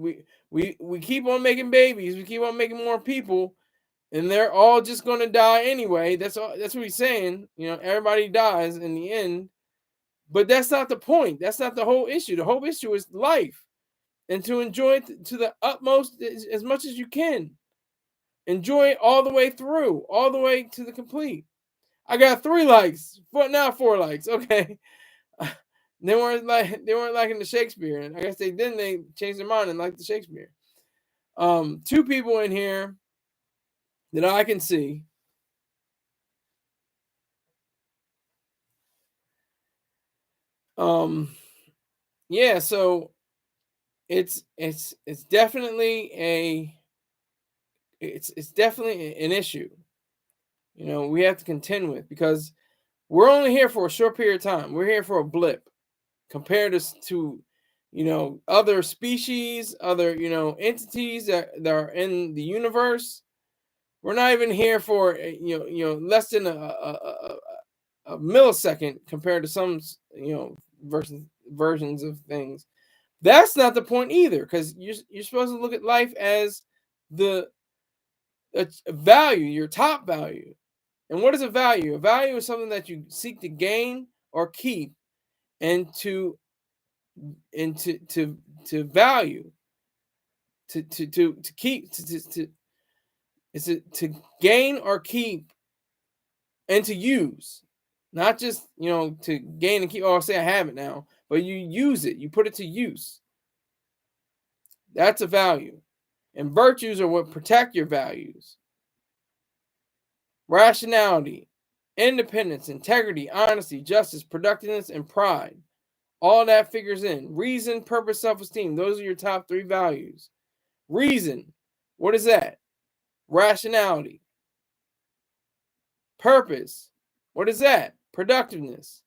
we keep on making babies, we keep on making more people, and they're all just going to die anyway. That's what he's saying. You know, everybody dies in the end. But that's not the point. That's not the whole issue. The whole issue is life, and to enjoy it to the utmost as much as you can. Enjoy it all the way through, all the way to the complete. I got 3 likes, but now 4 likes. Okay. They weren't liking the Shakespeare, and I guess they changed their mind and liked the Shakespeare. 2 people in here that I can see. Yeah, so it's definitely it's definitely an issue. You know, we have to contend with, because we're only here for a short period of time. We're here for a blip compared to you know, other species, other, you know, entities that are in the universe. We're not even here for you know less than a millisecond compared to some, you know, versions of things. That's not the point either, because you're supposed to look at life as the value, your top value. And what is a value? A value is something that you seek to gain or keep, and to value, to keep, to gain or keep, and to use. Not just, you know, to gain and keep. Oh, say I have it now, but you use it. You put it to use. That's a value. And virtues are what protect your values. Rationality, independence, integrity, honesty, justice, productiveness, and pride. All that figures in. Reason, purpose, self-esteem. Those are your top 3 values. Reason. What is that? Rationality. Purpose. What is that? Productiveness.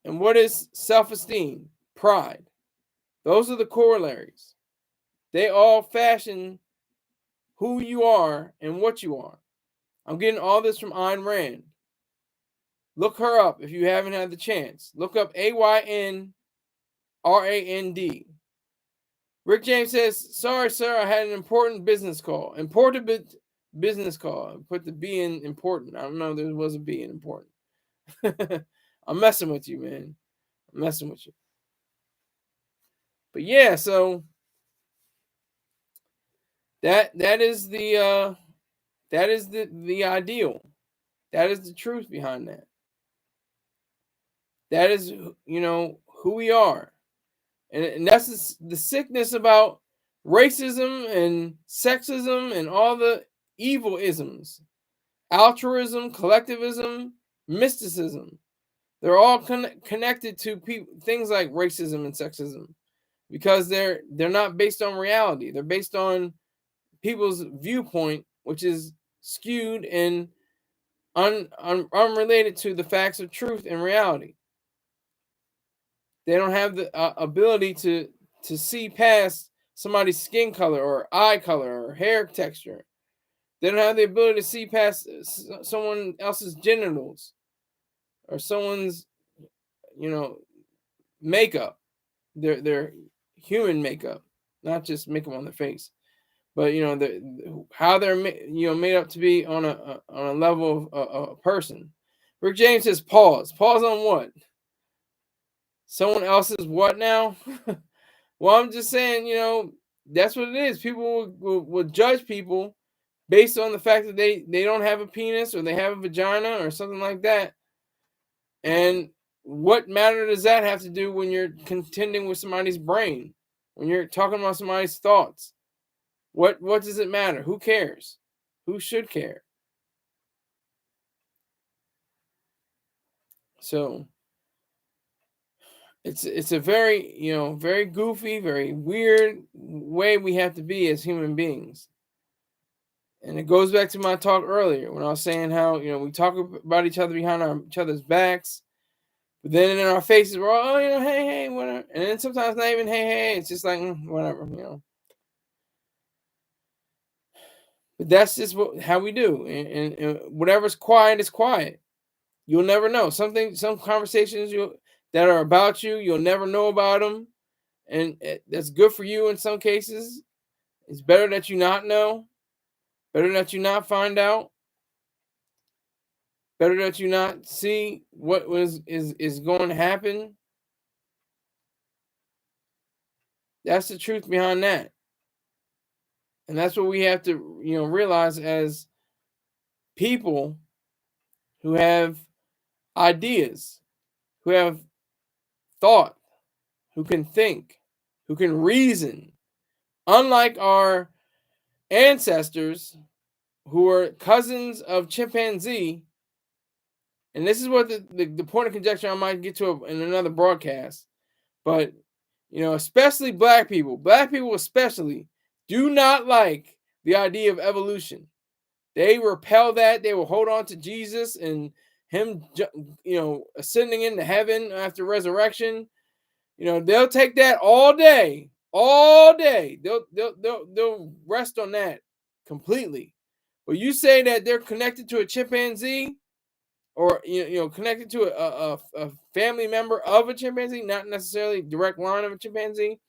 And what is self-esteem? Pride. Those are the corollaries. They all fashion who you are and what you are. I'm getting all this from Ayn Rand. Look her up if you haven't had the chance. Look up AYNRAND. Rick James says, "Sorry, sir, I had an important business call." Important business call. I put the B in important. I don't know if there was a B in important. I'm messing with you, man. I'm messing with you. But yeah, so that is the ideal. That is the truth behind that. That is, you know, who we are. And that's the sickness about racism and sexism and all the evil isms. Altruism, collectivism, mysticism. They're all connected to things like racism and sexism, because they're not based on reality. They're based on people's viewpoint, which is skewed and unrelated to the facts of truth and reality. They don't have the ability to see past somebody's skin color or eye color or hair texture. They don't have the ability to see past someone else's genitals. or someone's, makeup, their human makeup, not just makeup on their face, but how they're made up to be on a level of a person. Rick James says pause. Pause on what? Someone else's what now? Well, I'm just saying, that's what it is. People will judge people based on the fact that they don't have a penis or they have a vagina or something like that. And what matter does that have to do when you're contending with somebody's brain, when you're talking about somebody's thoughts? What does it matter? Who cares? Who should care? So it's a very, very goofy, very weird way we have to be as human beings. And it goes back to my talk earlier when I was saying how, we talk about each other behind each other's backs, but then in our faces we're all, hey, whatever. And then sometimes not even hey, it's just like whatever, But that's just how we do. And whatever's quiet is quiet. You'll never know. Some conversations that are about you, you'll never know about them. And that's good for you in some cases. It's better that you not know. Better that you not find out. Better that you not see what is going to happen. That's the truth behind that. And that's what we have to, realize as people who have ideas, who have thought, who can think, who can reason. Unlike our ancestors who are cousins of chimpanzee, and this is what the point of conjecture I might get to in another broadcast, but especially black people especially do not like the idea of evolution. They repel that. They will hold on to Jesus and him, ascending into heaven after resurrection. They'll take that all day. They'll rest on that completely. But you say that they're connected to a chimpanzee, or connected to a family member of a chimpanzee, not necessarily direct line of a chimpanzee,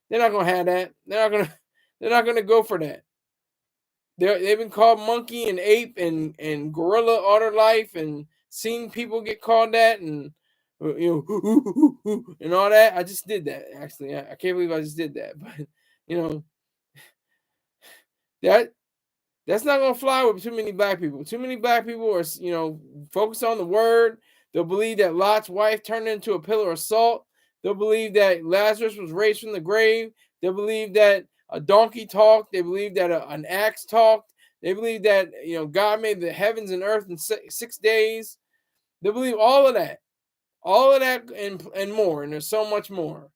they're not gonna have that. They're not gonna go for that. They've been called monkey and ape and gorilla all their life, and seen people get called that, and and all that. I just did that actually. I can't believe I just did that, but that's not gonna fly with too many black people. Too many black people are focused on the word. They'll believe that Lot's wife turned into a pillar of salt. They'll believe that Lazarus was raised from the grave. They'll believe that a donkey talked. They believe that an axe talked. They believe that God made the heavens and earth in 6 days. They believe all of that and more. And there's so much more.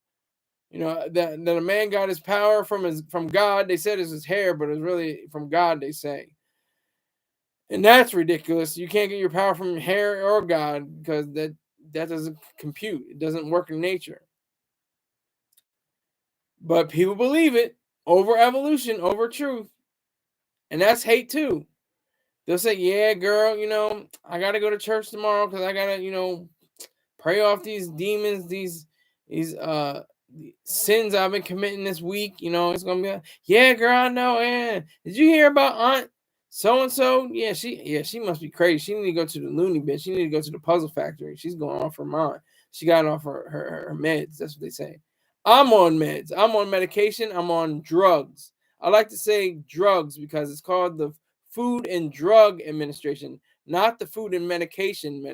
That a man got his power from God. They said it's his hair, but it's really from God, they say. And that's ridiculous. You can't get your power from hair or God, because that doesn't compute. It doesn't work in nature. But people believe it over evolution, over truth. And that's hate too. They'll say, yeah, girl, I got to go to church tomorrow because I got to, pray off these demons, these sins I've been committing this week. It's going to be like, yeah, girl, I know. Yeah. Did you hear about Aunt so-and-so? Yeah, she must be crazy. She need to go to the loony bin. She need to go to the puzzle factory. She's going off her mind. She got off her meds. That's what they say. I'm on meds. I'm on medication. I'm on drugs. I like to say drugs because it's called the Food and Drug Administration, not the Food and Medication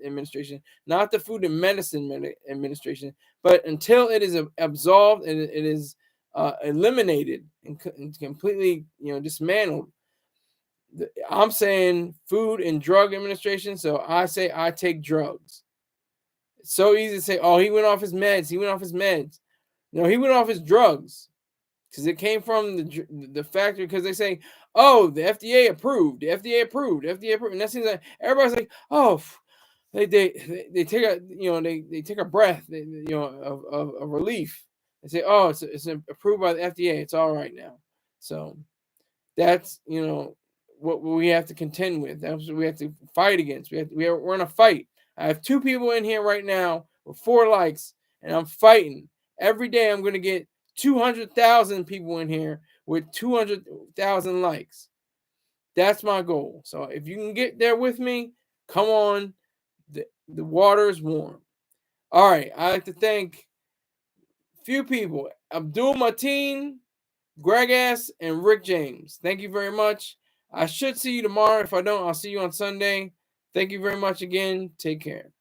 Administration, not the Food and Medicine Administration. But until it is absolved and it is eliminated and completely, dismantled, I'm saying Food and Drug Administration. So I say I take drugs. It's so easy to say, oh, he went off his meds. He went off his meds. No, he went off his drugs because it came from the factory. Because they say, oh, the FDA approved, and that seems like everybody's like, oh, they take a they take a breath, of relief. They say, oh, it's approved by the FDA. It's all right now. So that's what we have to contend with. That's what we have to fight against. We're in a fight. I have 2 people in here right now with 4 likes, and I'm fighting. Every day I'm going to get 200,000 people in here with 200,000 likes. That's my goal. So if you can get there with me, come on. The water is warm. All right. I'd like to thank a few people. Abdul Mateen, Greg S., and Rick James. Thank you very much. I should see you tomorrow. If I don't, I'll see you on Sunday. Thank you very much again. Take care.